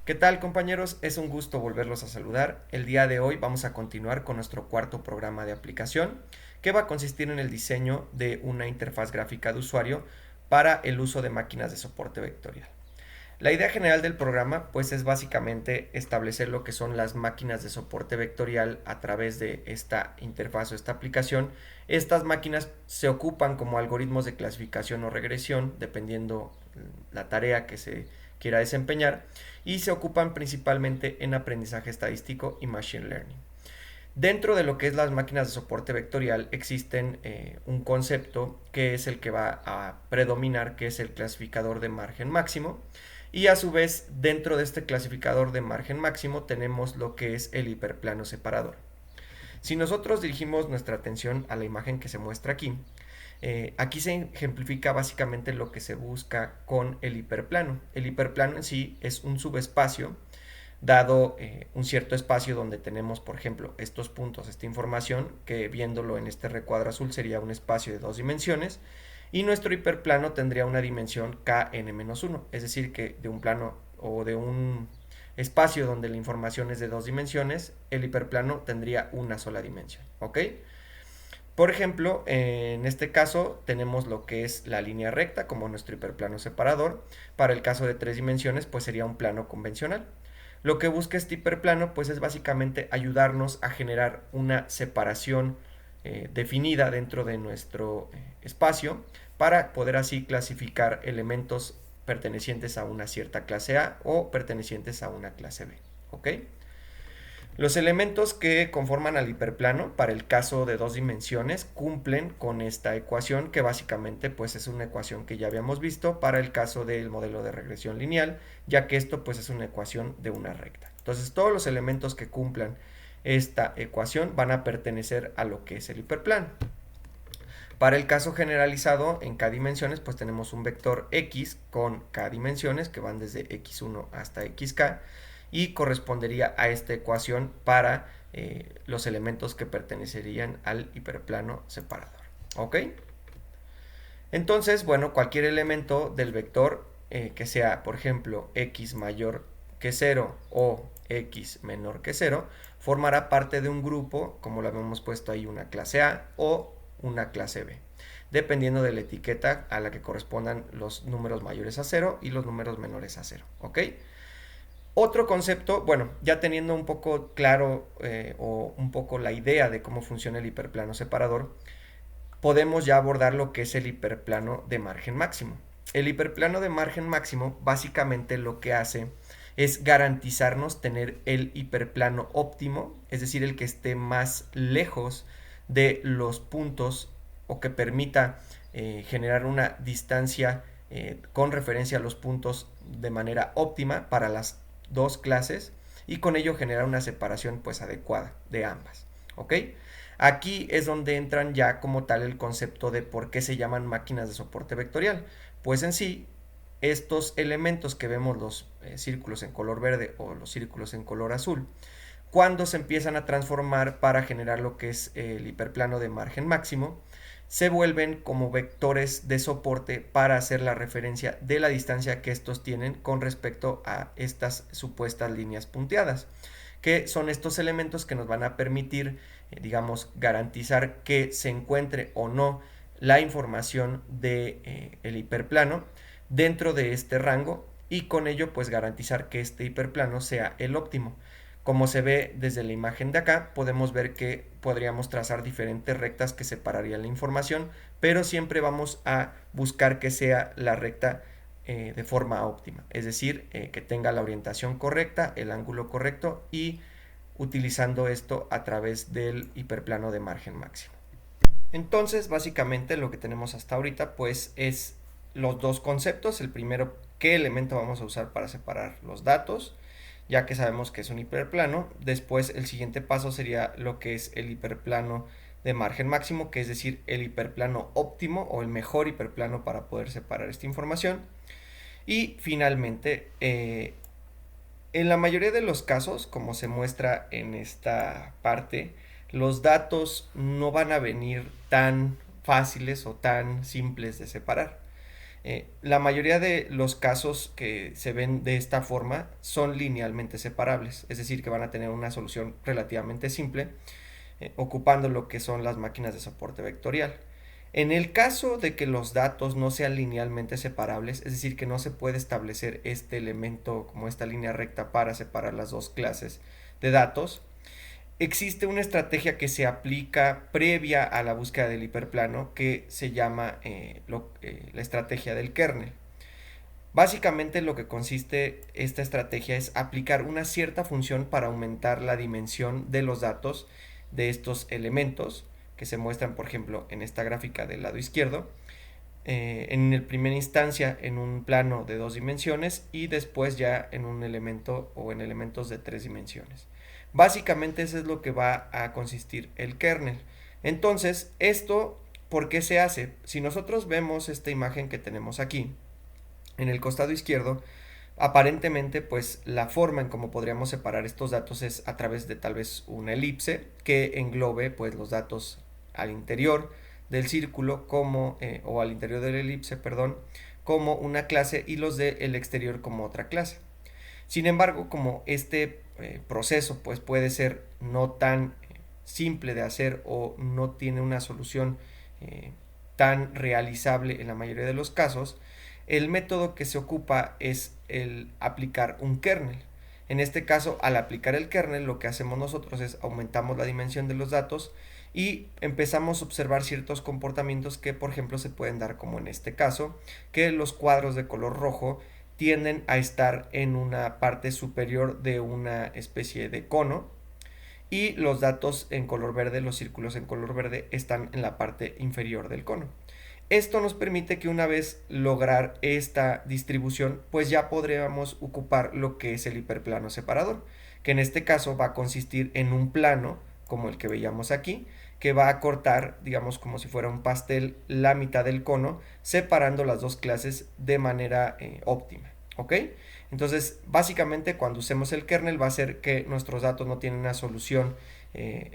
¿Qué tal, compañeros? Es un gusto volverlos a saludar. El día de hoy vamos a continuar con nuestro cuarto programa de aplicación, que va a consistir en el diseño de una interfaz gráfica de usuario para el uso de máquinas de soporte vectorial. La idea general del programa pues es básicamente establecer lo que son las máquinas de soporte vectorial a través de esta interfaz o esta aplicación. Estas máquinas se ocupan como algoritmos de clasificación o regresión dependiendo la tarea que se quiera desempeñar y se ocupan principalmente en aprendizaje estadístico y machine learning. Dentro de lo que es las máquinas de soporte vectorial existen un concepto que es el que va a predominar, que es el clasificador de margen máximo. Y a su vez, dentro de este clasificador de margen máximo tenemos lo que es el hiperplano separador. Si nosotros dirigimos nuestra atención a la imagen que se muestra aquí, aquí se ejemplifica básicamente lo que se busca con el hiperplano. El hiperplano en sí es un subespacio dado un cierto espacio donde tenemos, por ejemplo, estos puntos, esta información, que viéndolo en este recuadro azul sería un espacio de dos dimensiones, y nuestro hiperplano tendría una dimensión kn-1, es decir, que de un plano o de un espacio donde la información es de dos dimensiones, el hiperplano tendría una sola dimensión, ¿ok? Por ejemplo, en este caso tenemos lo que es la línea recta como nuestro hiperplano separador. Para el caso de tres dimensiones, pues sería un plano convencional. Lo que busca este hiperplano, pues es básicamente ayudarnos a generar una separación definida dentro de nuestro espacio para poder así clasificar elementos pertenecientes a una cierta clase A o pertenecientes a una clase B. ¿Ok? Los elementos que conforman al hiperplano para el caso de dos dimensiones cumplen con esta ecuación que básicamente pues es una ecuación que ya habíamos visto para el caso del modelo de regresión lineal, ya que esto pues es una ecuación de una recta. Entonces todos los elementos que cumplan esta ecuación van a pertenecer a lo que es el hiperplano. Para el caso generalizado en k dimensiones pues tenemos un vector x con k dimensiones que van desde x1 hasta xk y correspondería a esta ecuación para los elementos que pertenecerían al hiperplano separador. ¿Ok? Entonces, bueno, cualquier elemento del vector que sea, por ejemplo, x mayor que 0 o x menor que 0, formará parte de un grupo, como lo habíamos puesto ahí, una clase A o una clase B, dependiendo de la etiqueta a la que correspondan los números mayores a 0 y los números menores a 0. ¿Ok? Otro concepto, bueno, ya teniendo un poco claro o un poco la idea de cómo funciona el hiperplano separador, podemos ya abordar lo que es el hiperplano de margen máximo. El hiperplano de margen máximo básicamente lo que hace es garantizarnos tener el hiperplano óptimo, es decir, el que esté más lejos de los puntos o que permita generar una distancia con referencia a los puntos de manera óptima para las dos clases y con ello generar una separación pues adecuada de ambas. ¿Ok? Aquí es donde entran ya como tal el concepto de por qué se llaman máquinas de soporte vectorial. Pues en sí, estos elementos que vemos los círculos en color verde o los círculos en color azul, cuando se empiezan a transformar para generar lo que es el hiperplano de margen máximo, se vuelven como vectores de soporte para hacer la referencia de la distancia que estos tienen con respecto a estas supuestas líneas punteadas, que son estos elementos que nos van a permitir, digamos, garantizar que se encuentre o no la información de el hiperplano dentro de este rango y con ello pues garantizar que este hiperplano sea el óptimo. Como se ve desde la imagen de acá, podemos ver que podríamos trazar diferentes rectas que separarían la información, pero siempre vamos a buscar que sea la recta de forma óptima, es decir, que tenga la orientación correcta, el ángulo correcto y utilizando esto a través del hiperplano de margen máximo. Entonces, básicamente lo que tenemos hasta ahorita pues es los dos conceptos. El primero, qué elemento vamos a usar para separar los datos, ya que sabemos que es un hiperplano. Después, el siguiente paso sería lo que es el hiperplano de margen máximo, que es decir, el hiperplano óptimo o el mejor hiperplano para poder separar esta información. Y finalmente, en la mayoría de los casos, como se muestra en esta parte, los datos no van a venir tan fáciles o tan simples de separar. La mayoría de los casos que se ven de esta forma son linealmente separables, es decir, que van a tener una solución relativamente simple, ocupando lo que son las máquinas de soporte vectorial. En el caso de que los datos no sean linealmente separables, es decir, que no se puede establecer este elemento como esta línea recta para separar las dos clases de datos, existe una estrategia que se aplica previa a la búsqueda del hiperplano que se llama la estrategia del kernel. Básicamente lo que consiste esta estrategia es aplicar una cierta función para aumentar la dimensión de los datos de estos elementos que se muestran, por ejemplo, en esta gráfica del lado izquierdo, en el primera instancia en un plano de 2 dimensiones y después ya en un elemento o en elementos de 3 dimensiones. Básicamente eso es lo que va a consistir el kernel. Entonces, esto, ¿por qué se hace? Si nosotros vemos esta imagen que tenemos aquí, en el costado izquierdo, aparentemente pues la forma en cómo podríamos separar estos datos es a través de tal vez una elipse que englobe pues los datos al interior del círculo como o al interior de la elipse, perdón, como una clase y los del exterior como otra clase. Sin embargo, como este proceso pues puede ser no tan simple de hacer o no tiene una solución tan realizable en la mayoría de los casos, el método que se ocupa es el aplicar un kernel. En este caso, al aplicar el kernel, lo que hacemos nosotros es aumentamos la dimensión de los datos y empezamos a observar ciertos comportamientos que, por ejemplo, se pueden dar como en este caso, que los cuadros de color rojo tienden a estar en una parte superior de una especie de cono y los datos en color verde, los círculos en color verde, están en la parte inferior del cono. Esto nos permite que una vez lograr esta distribución, pues ya podríamos ocupar lo que es el hiperplano separador, que en este caso va a consistir en un plano, como el que veíamos aquí, que va a cortar, digamos como si fuera un pastel, la mitad del cono, separando las dos clases de manera óptima. ¿Ok? Entonces, básicamente cuando usemos el kernel va a ser que nuestros datos no tienen una solución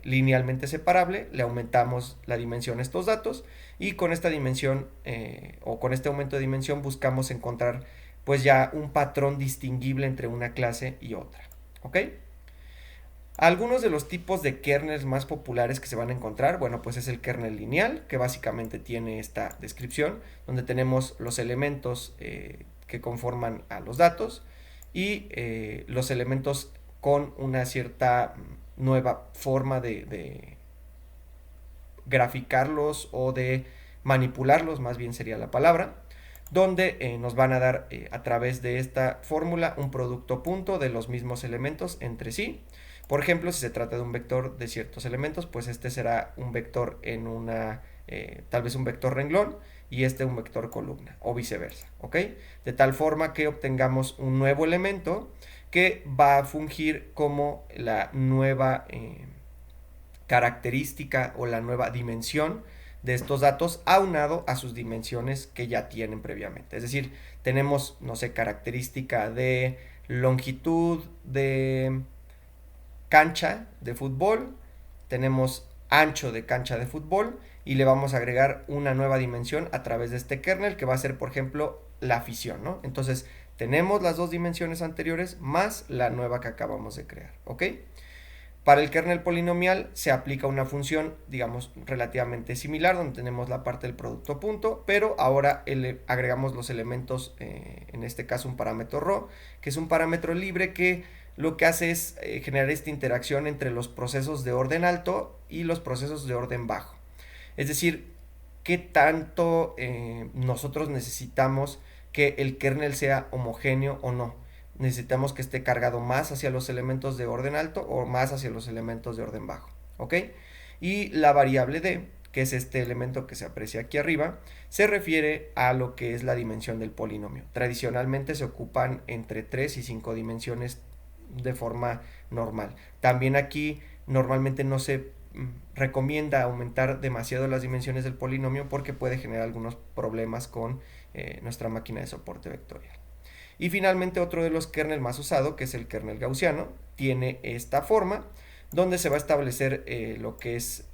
linealmente separable, le aumentamos la dimensión a estos datos y con esta dimensión o con este aumento de dimensión buscamos encontrar pues ya un patrón distinguible entre una clase y otra. ¿Ok? Algunos de los tipos de kernels más populares que se van a encontrar, bueno, pues es el kernel lineal, que básicamente tiene esta descripción, donde tenemos los elementos que conforman a los datos y los elementos con una cierta nueva forma de graficarlos o de manipularlos, más bien sería la palabra, donde nos van a dar a través de esta fórmula un producto punto de los mismos elementos entre sí. Por ejemplo, si se trata de un vector de ciertos elementos, pues este será un vector en una, tal vez un vector renglón y este un vector columna o viceversa, ¿ok? De tal forma que obtengamos un nuevo elemento que va a fungir como la nueva característica o la nueva dimensión de estos datos aunado a sus dimensiones que ya tienen previamente. Es decir, tenemos, no sé, característica de longitud de cancha de fútbol, tenemos ancho de cancha de fútbol y le vamos a agregar una nueva dimensión a través de este kernel que va a ser, por ejemplo, la fisión, ¿no? Entonces, tenemos las dos dimensiones anteriores más la nueva que acabamos de crear, ¿ok? Para el kernel polinomial se aplica una función, digamos, relativamente similar, donde tenemos la parte del producto punto, pero ahora agregamos los elementos, en este caso un parámetro ρ, que es un parámetro libre que lo que hace es generar esta interacción entre los procesos de orden alto y los procesos de orden bajo. Es decir, qué tanto nosotros necesitamos que el kernel sea homogéneo o no. Necesitamos que esté cargado más hacia los elementos de orden alto o más hacia los elementos de orden bajo. ¿Ok? Y la variable d, que es este elemento que se aprecia aquí arriba, se refiere a lo que es la dimensión del polinomio. Tradicionalmente se ocupan entre 3 y 5 dimensiones de forma normal. También aquí normalmente no se recomienda aumentar demasiado las dimensiones del polinomio porque puede generar algunos problemas con nuestra máquina de soporte vectorial. Y finalmente otro de los kernels más usado, que es el kernel gaussiano, tiene esta forma donde se va a establecer lo que es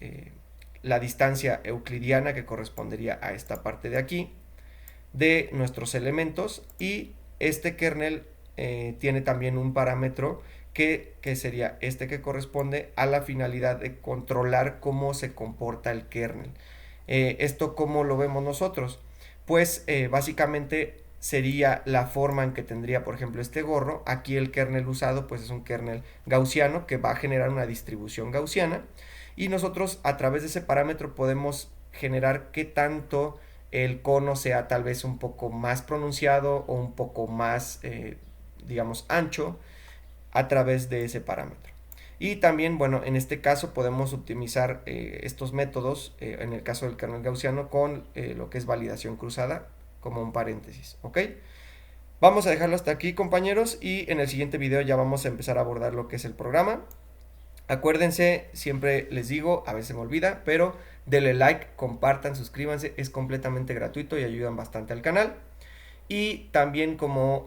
la distancia euclidiana que correspondería a esta parte de aquí, de nuestros elementos, y este kernel tiene también un parámetro que sería este, que corresponde a la finalidad de controlar cómo se comporta el kernel. ¿Esto cómo lo vemos nosotros? Pues básicamente sería la forma en que tendría, por ejemplo, este gorro. Aquí el kernel usado pues es un kernel gaussiano que va a generar una distribución gaussiana, y nosotros a través de ese parámetro podemos generar qué tanto el cono sea tal vez un poco más pronunciado o un poco más, digamos, ancho a través de ese parámetro. Y también, bueno, en este caso podemos optimizar estos métodos, en el caso del kernel gaussiano, con lo que es validación cruzada, como un paréntesis, ¿ok? Vamos a dejarlo hasta aquí, compañeros, y en el siguiente video ya vamos a empezar a abordar lo que es el programa. Acuérdense, siempre les digo, a veces me olvida, pero denle like, compartan, suscríbanse, es completamente gratuito y ayudan bastante al canal. Y también como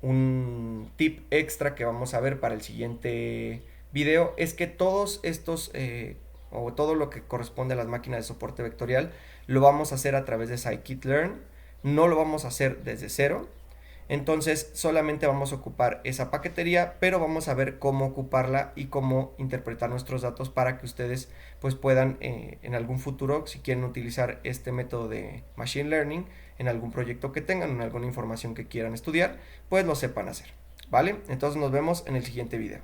un tip extra que vamos a ver para el siguiente video es que todos estos o todo lo que corresponde a las máquinas de soporte vectorial lo vamos a hacer a través de scikit-learn, no lo vamos a hacer desde cero. Entonces solamente vamos a ocupar esa paquetería, pero vamos a ver cómo ocuparla y cómo interpretar nuestros datos para que ustedes pues puedan en algún futuro, si quieren utilizar este método de Machine Learning en algún proyecto que tengan, en alguna información que quieran estudiar, pues lo sepan hacer, ¿vale? Entonces nos vemos en el siguiente video.